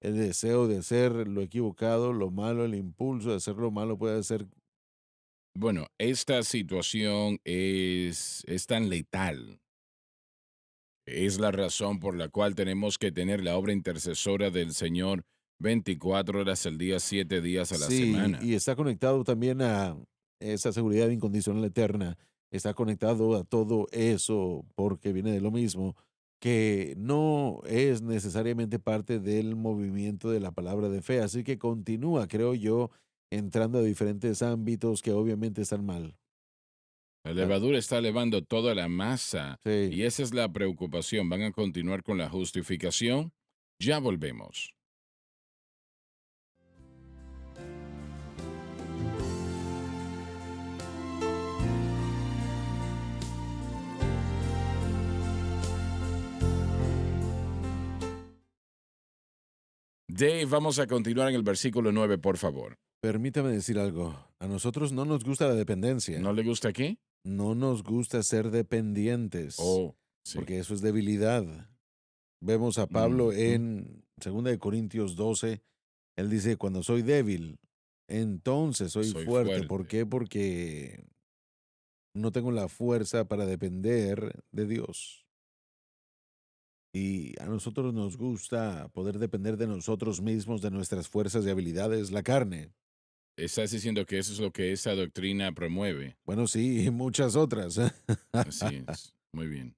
el deseo de hacer lo equivocado, lo malo, el impulso de hacer lo malo puede ser. Bueno, esta situación es tan letal. Es la razón por la cual tenemos que tener la obra intercesora del Señor 24 horas al día, 7 días a la Sí, semana. y está conectado también a esa seguridad incondicional eterna, está conectado a todo eso porque viene de lo mismo, que no es necesariamente parte del movimiento de la palabra de fe, así que continúa, creo yo, entrando a diferentes ámbitos que obviamente están mal. La Claro. levadura está elevando toda la masa Sí. y esa es la preocupación. ¿Van a continuar con la justificación? Ya volvemos. Dave, vamos a continuar en el versículo 9, por favor. Permítame decir algo, a nosotros no nos gusta la ¿No dependencia, le gusta aquí? no nos gusta ser dependientes, Oh, sí. porque eso es debilidad. Vemos a Pablo Ujú. en 2 de Corintios 12. Él dice, cuando soy débil, entonces soy Soy fuerte. ¿Por fuerte. qué? Porque no tengo la fuerza para depender de Dios. Y a nosotros nos gusta poder depender de nosotros mismos, de nuestras fuerzas y habilidades, la carne. Estás diciendo que eso es lo que esa doctrina promueve. Bueno, sí, y muchas otras. Así es. Muy bien.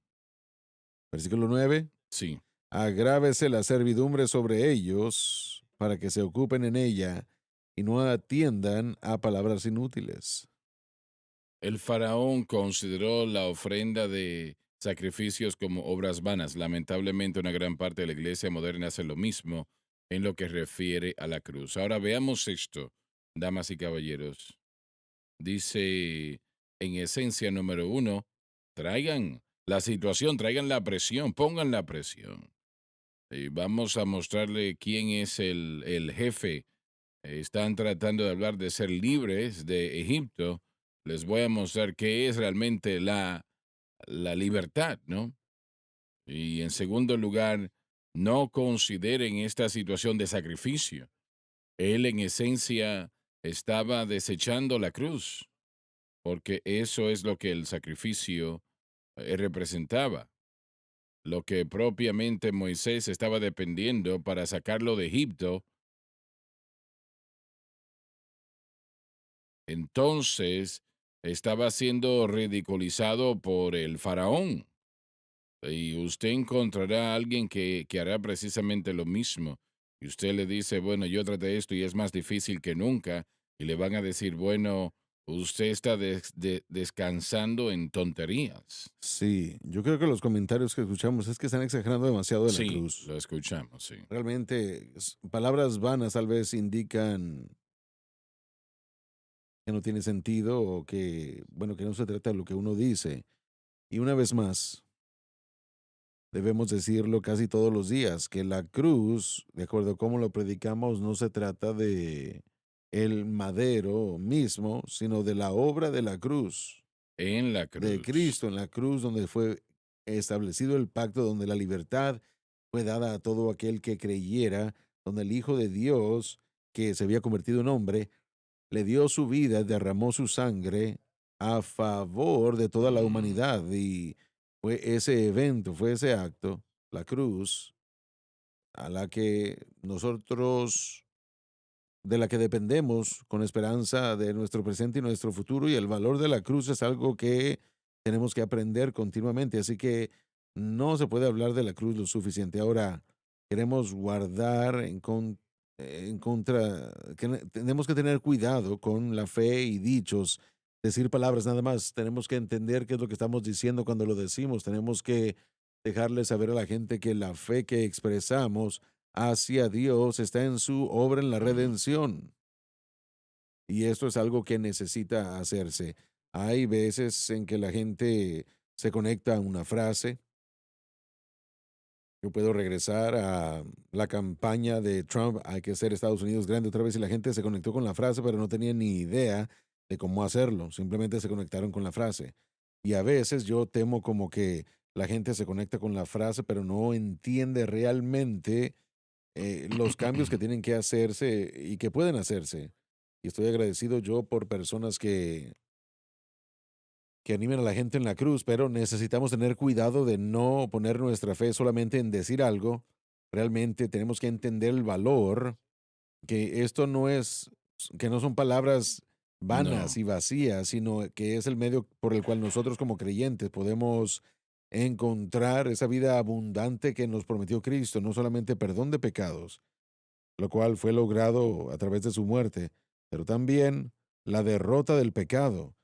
Versículo 9. Sí. Agrávese la servidumbre sobre ellos para que se ocupen en ella y no atiendan a palabras inútiles. El faraón consideró la ofrenda de sacrificios como obras vanas. Lamentablemente, una gran parte de la iglesia moderna hace lo mismo en lo que refiere a la cruz. Ahora veamos esto, damas y caballeros. Dice, en esencia, número uno, traigan la situación, traigan la presión, pongan la presión. Y vamos a mostrarle quién es el jefe. Están tratando de hablar de ser libres de Egipto. Les voy a mostrar qué es realmente la libertad, ¿no? Y en segundo lugar, no consideren esta situación de sacrificio. Él en esencia estaba desechando la cruz, porque eso es lo que el sacrificio representaba, lo que propiamente Moisés estaba dependiendo para sacarlo de Egipto. Entonces, estaba siendo ridiculizado por el faraón. Y usted encontrará a alguien que hará precisamente lo mismo. Y usted le dice, bueno, yo traté esto y es más difícil que nunca. Y le van a decir, bueno, usted está descansando en tonterías. Sí, yo creo que los comentarios que escuchamos es que están exagerando demasiado de la Sí, cruz. lo escuchamos, sí. Realmente, palabras vanas tal vez indican que no tiene sentido o que, bueno, que no se trata de lo que uno dice. Y una vez más, debemos decirlo casi todos los días, que la cruz, de acuerdo a cómo lo predicamos, no se trata de el madero mismo, sino de la obra de la cruz, En la de cruz. Cristo en la cruz, donde fue establecido el pacto, donde la libertad fue dada a todo aquel que creyera, donde el Hijo de Dios, que se había convertido en hombre, le dio su vida, derramó su sangre a favor de toda la Mm, humanidad. Y fue ese evento, fue ese acto, la cruz, a la que nosotros, de la que dependemos con esperanza de nuestro presente y nuestro futuro. Y el valor de la cruz es algo que tenemos que aprender continuamente. Así que no se puede hablar de la cruz lo suficiente. Ahora, queremos guardar en contra, tenemos que tener cuidado con la fe y dichos, decir palabras nada más. Tenemos que entender qué es lo que estamos diciendo cuando lo decimos. Tenemos que dejarle saber a la gente que la fe que expresamos hacia Dios está en su obra en la mm. redención. Y esto es algo que necesita hacerse. Hay veces en que la gente se conecta a una frase. Yo puedo regresar a la campaña de Trump, hay que hacer Estados Unidos grande otra vez, y la gente se conectó con la frase, pero no tenía ni idea de cómo hacerlo, simplemente se conectaron con la frase. Y a veces yo temo como que la gente se conecta con la frase, pero no entiende realmente los cambios que tienen que hacerse y que pueden hacerse. Y estoy agradecido yo por personas que animen a la gente en la cruz, pero necesitamos tener cuidado de no poner nuestra fe solamente en decir algo. Realmente tenemos que entender el valor, que esto no es, que no son palabras vanas No, y vacías, sino que es el medio por el cual nosotros como creyentes podemos encontrar esa vida abundante que nos prometió Cristo, no solamente perdón de pecados, lo cual fue logrado a través de su muerte, pero también la derrota del pecado,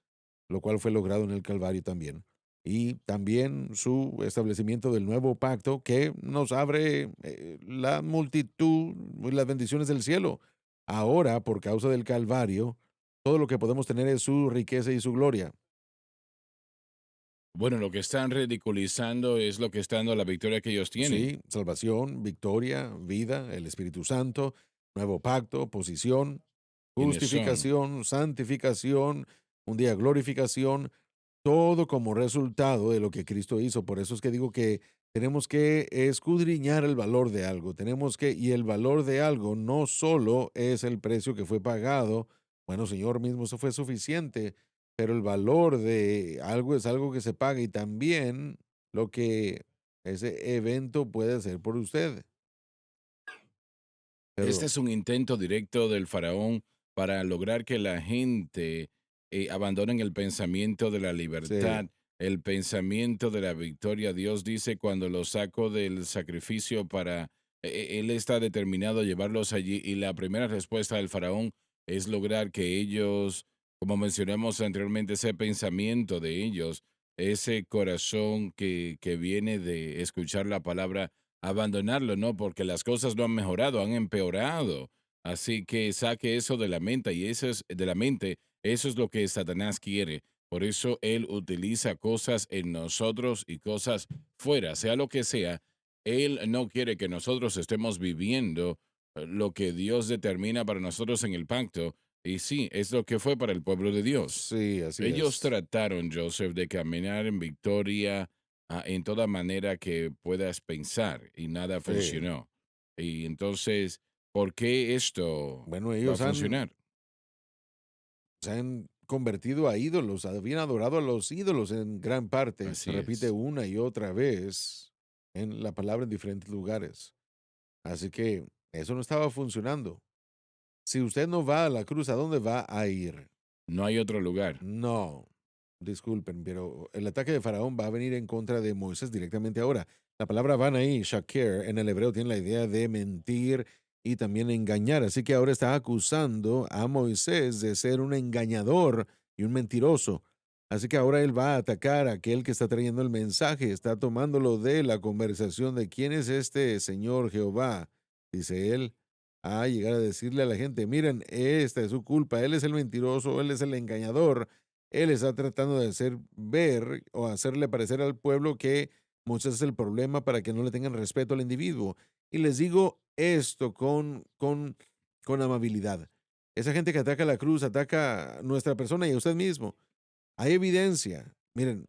lo cual fue logrado en el Calvario también. Y también su establecimiento del nuevo pacto que nos abre la multitud y las bendiciones del cielo. Ahora, por causa del Calvario, todo lo que podemos tener es su riqueza y su gloria. bueno, lo que están ridiculizando es lo que está dando la victoria que ellos tienen. Sí, salvación, victoria, vida, el Espíritu Santo, nuevo pacto, posición, ¿Quiénes son? justificación, santificación, un día glorificación, todo como resultado de lo que Cristo hizo. Por eso es que digo que tenemos que escudriñar el valor de algo. Y el valor de algo no solo es el precio que fue pagado. Bueno, Señor mismo, eso fue suficiente, pero el valor de algo es algo que se paga y también lo que ese evento puede hacer por usted. Este Pero es un intento directo del faraón para lograr que la gente abandonen el pensamiento de la sí, libertad, el pensamiento de la victoria. Dios dice cuando los saco del sacrificio para, él está determinado a llevarlos allí y la primera respuesta del faraón es lograr que ellos, como mencionamos anteriormente, ese pensamiento de ellos, ese corazón que viene de escuchar la palabra abandonarlo, ¿no? Porque las cosas no han mejorado, han empeorado. Así que saque eso de la mente y eso es de la mente, eso es lo que Satanás quiere. Por eso él utiliza cosas en nosotros y cosas fuera, sea lo que sea. Él no quiere que nosotros estemos viviendo lo que Dios determina para nosotros en el pacto. Y sí, es lo que fue para el pueblo de Dios. sí, así Ellos es. trataron, Joseph, de caminar en victoria en toda manera que puedas pensar y nada Sí. funcionó. Y entonces, ¿por qué esto Bueno, va a ellos funcionar? se han convertido a ídolos, habían adorado a los ídolos en gran parte. Se Así repite es. una y otra vez en la palabra en diferentes lugares. Así que eso no estaba funcionando. Si usted no va a la cruz, ¿a dónde va a ir? No hay otro lugar. No, disculpen, pero el ataque de Faraón va a venir en contra de Moisés directamente ahora. La palabra van ahí, shakir, en el hebreo tiene la idea de mentir y también engañar. Así que ahora está acusando a Moisés de ser un engañador y un mentiroso. Así que ahora él va a atacar a aquel que está trayendo el mensaje, está tomándolo de la conversación de quién es este Señor Jehová, dice él, a llegar a decirle a la gente, miren, esta es su culpa, él es el mentiroso, él es el engañador, él está tratando de hacer ver o hacerle parecer al pueblo que Moisés es el problema para que no le tengan respeto al individuo. Y les digo esto con amabilidad. Esa gente que ataca la cruz ataca a nuestra persona y a usted mismo. Hay evidencia. Miren,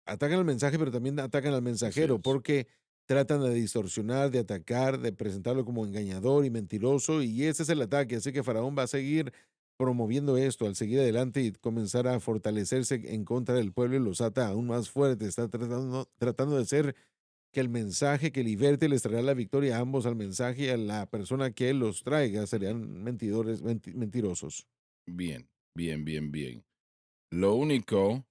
atacan al mensaje, pero también atacan al Así mensajero es. porque tratan de distorsionar, de atacar, de presentarlo como engañador y mentiroso, y ese es el ataque. Así que Faraón va a seguir promoviendo esto al seguir adelante y comenzar a fortalecerse en contra del pueblo y los ata aún más fuerte. Está tratando de hacer que el mensaje que liberte les traerá la victoria a ambos, al mensaje y a la persona que los traiga, serían mentirosos. Bien, bien, bien, bien. Lo único,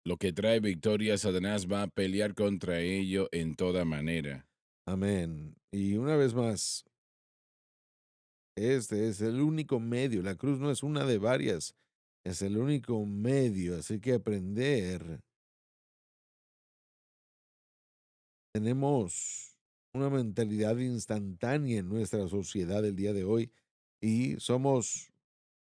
lo que trae victoria, Satanás va a pelear contra ello en toda manera. Amén. Y una vez más, este es el único medio, la cruz no es una de varias, es el único medio, así que aprender. Tenemos una mentalidad instantánea en nuestra sociedad el día de hoy y somos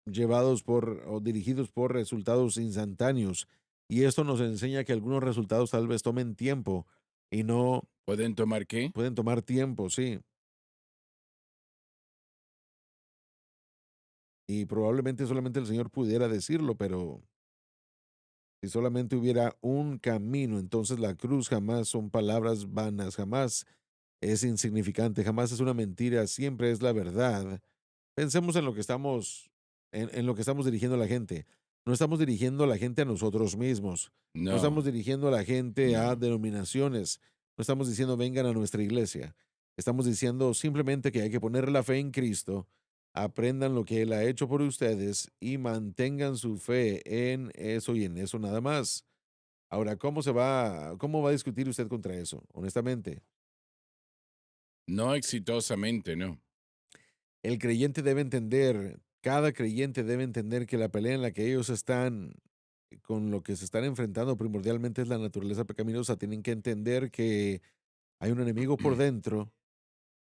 llevados por o dirigidos por resultados instantáneos. Y esto nos enseña que algunos resultados tal vez tomen tiempo y no ¿Pueden tomar qué? pueden tomar tiempo, sí. Y probablemente solamente el Señor pudiera decirlo, pero si solamente hubiera un camino, entonces la cruz jamás son palabras vanas, jamás es insignificante, jamás es una mentira, siempre es la verdad. Pensemos en lo que en lo que estamos dirigiendo a la gente. No estamos dirigiendo a la gente a nosotros mismos. No No, estamos dirigiendo a la gente a no. denominaciones. No estamos diciendo vengan a nuestra iglesia. Estamos diciendo simplemente que hay que poner la fe en Cristo, aprendan lo que Él ha hecho por ustedes y mantengan su fe en eso y en eso nada más. Ahora, cómo va a discutir usted contra eso? Honestamente, No exitosamente, no. el creyente debe entender, cada creyente debe entender que la pelea en la que ellos están, con lo que se están enfrentando primordialmente es la naturaleza pecaminosa. Tienen que entender que hay un enemigo por dentro,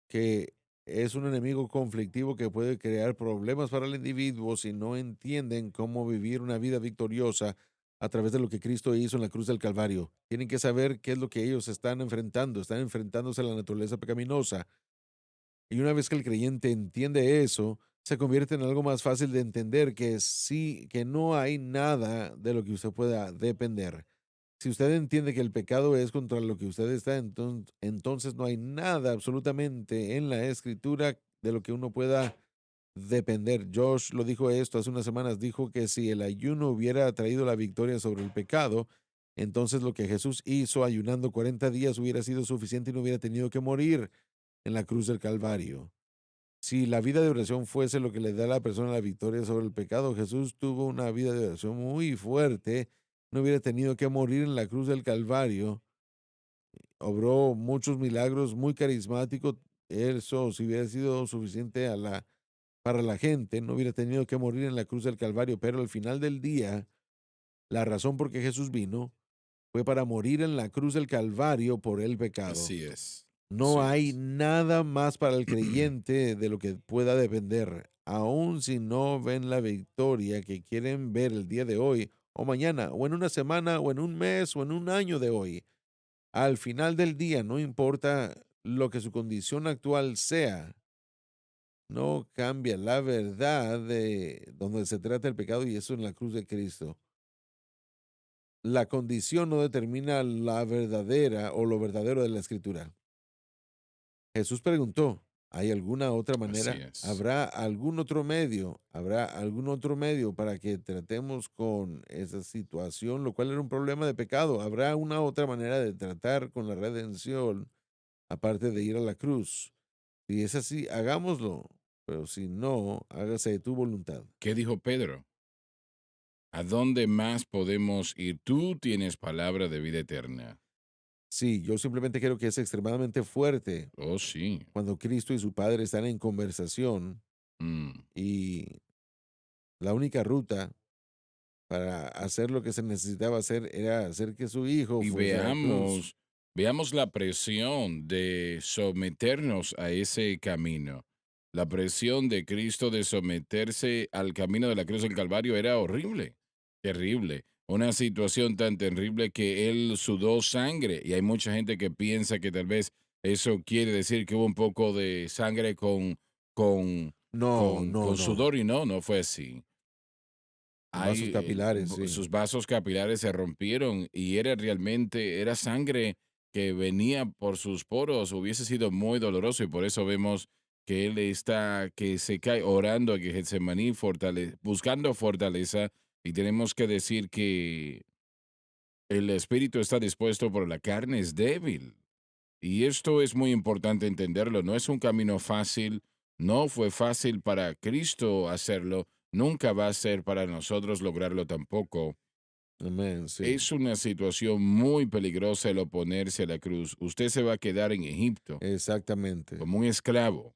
que es un enemigo conflictivo que puede crear problemas para el individuo si no entienden cómo vivir una vida victoriosa a través de lo que Cristo hizo en la cruz del Calvario. Tienen que saber qué es lo que ellos están enfrentando. Están enfrentándose a la naturaleza pecaminosa. Y una vez que el creyente entiende eso, se convierte en algo más fácil de entender que sí, que no hay nada de lo que usted pueda depender. Si usted entiende que el pecado es contra lo que usted está, entonces no hay nada absolutamente en la escritura de lo que uno pueda depender. Josh lo dijo esto hace unas semanas, dijo que si el ayuno hubiera traído la victoria sobre el pecado, entonces lo que Jesús hizo ayunando 40 días hubiera sido suficiente y no hubiera tenido que morir en la cruz del Calvario. Si la vida de oración fuese lo que le da a la persona la victoria sobre el pecado, Jesús tuvo una vida de oración muy fuerte, no hubiera tenido que morir en la cruz del Calvario, obró muchos milagros, muy carismático, eso si hubiera sido suficiente para la gente, no hubiera tenido que morir en la cruz del Calvario, pero al final del día, la razón por qué Jesús vino fue para morir en la cruz del Calvario por el pecado. Así es. No Así hay es. nada más para el creyente de lo que pueda depender, aun si no ven la victoria que quieren ver el día de hoy, o mañana, o en una semana, o en un mes, o en un año de hoy. Al final del día, no importa lo que su condición actual sea, no cambia la verdad de donde se trata el pecado y eso en la cruz de Cristo. La condición no determina la verdadera o lo verdadero de la escritura. Jesús preguntó, ¿hay alguna otra Así manera? es. ¿Habrá algún otro medio? ¿Habrá algún otro medio para que tratemos con esa situación, lo cual era un problema de pecado? ¿Habrá una otra manera de tratar con la redención aparte de ir a la cruz? Si es así, hagámoslo, pero si no, hágase tu voluntad. ¿Qué dijo Pedro? ¿A dónde más podemos ir? Tú tienes palabra de vida eterna. Sí, yo simplemente creo que es extremadamente fuerte Oh, sí. cuando Cristo y su Padre están en conversación Mm. y la única ruta para hacer lo que se necesitaba hacer era hacer que su hijo Y fuese a la cruz. veamos la presión de someternos a ese camino. La presión de Cristo de someterse al camino de la cruz del Calvario era horrible, terrible. Una situación tan terrible que él sudó sangre y hay mucha gente que piensa que tal vez eso quiere decir que hubo un poco de sangre con, No, no, con no. sudor y no, no fue así. Vasos capilares, sí. Sus vasos capilares se rompieron y era realmente, era sangre que venía por sus poros, hubiese sido muy doloroso y por eso vemos que él está, que se cae orando a que Getsemaní buscando fortaleza y tenemos que decir que el espíritu está dispuesto, pero la carne es débil. Y esto es muy importante entenderlo. No es un camino fácil. No fue fácil para Cristo hacerlo. Nunca va a ser para nosotros lograrlo tampoco. Amén, sí. Es una situación muy peligrosa el oponerse a la cruz. Usted se va a quedar en Egipto Exactamente. como un esclavo,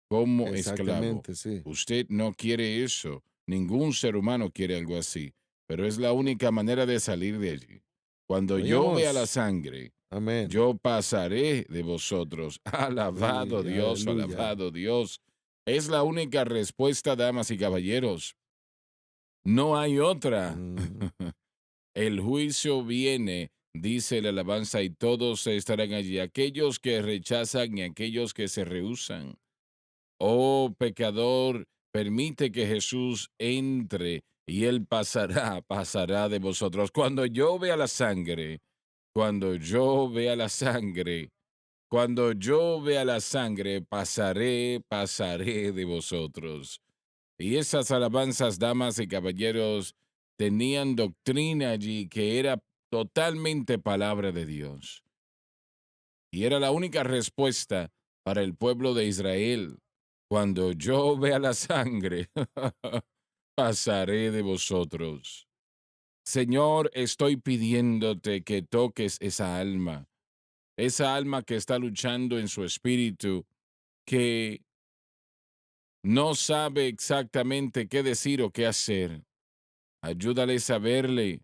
como esclavo. Exactamente, sí. Usted no quiere eso. Ningún ser humano quiere algo así. Pero es la única manera de salir de allí. Cuando yo vea la Oigamos. sangre, Amén. yo pasaré de vosotros. Alabado Sí, Dios, aleluya. alabado Dios. Es la única respuesta, damas y caballeros. No hay otra. Mm, El juicio viene, dice la alabanza, y todos estarán allí, aquellos que rechazan y aquellos que se rehúsan. Oh pecador, permite que Jesús entre y Él pasará de vosotros. Cuando yo vea la sangre, cuando yo vea la sangre, cuando yo vea la sangre, pasaré de vosotros. Y esas alabanzas, damas y caballeros, tenían doctrina allí que era totalmente palabra de Dios. Y era la única respuesta para el pueblo de Israel. Cuando yo vea la sangre, pasaré de vosotros. Señor, estoy pidiéndote que toques esa alma que está luchando en su espíritu, que no sabe exactamente qué decir o qué hacer. Ayúdales a verle,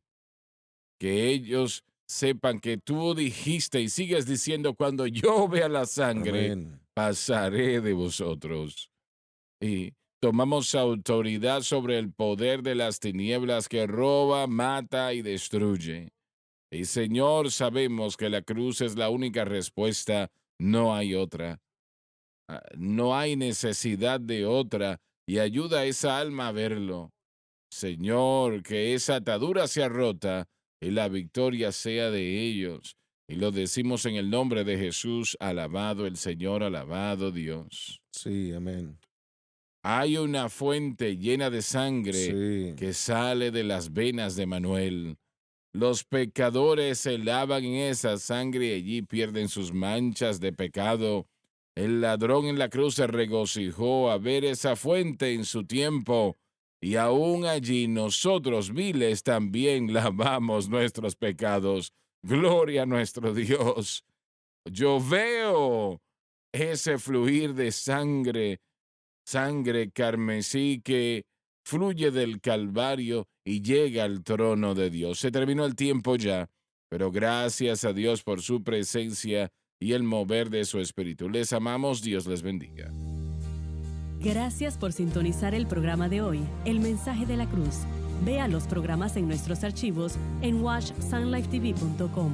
que ellos sepan que tú dijiste y sigues diciendo, cuando yo vea la sangre, Amén. pasaré de vosotros. Y tomamos autoridad sobre el poder de las tinieblas que roba, mata y destruye. Y Señor, sabemos que la cruz es la única respuesta, no hay otra. No hay necesidad de otra, y ayuda a esa alma a verlo. Señor, que esa atadura sea rota y la victoria sea de ellos. Y lo decimos en el nombre de Jesús, alabado el Señor, alabado Dios. Sí, amén. Hay una fuente llena de sangre Sí. que sale de las venas de Manuel. Los pecadores se lavan en esa sangre y allí pierden sus manchas de pecado. El ladrón en la cruz se regocijó a ver esa fuente en su tiempo, y aún allí nosotros viles también lavamos nuestros pecados. Gloria a nuestro Dios. Yo veo ese fluir de sangre, sangre carmesí que fluye del Calvario y llega al trono de Dios. Se terminó el tiempo ya, pero gracias a Dios por su presencia y el mover de su espíritu. Les amamos, Dios les bendiga. Gracias por sintonizar el programa de hoy, El Mensaje de la Cruz. Vea los programas en nuestros archivos en watchsunlifetv.com.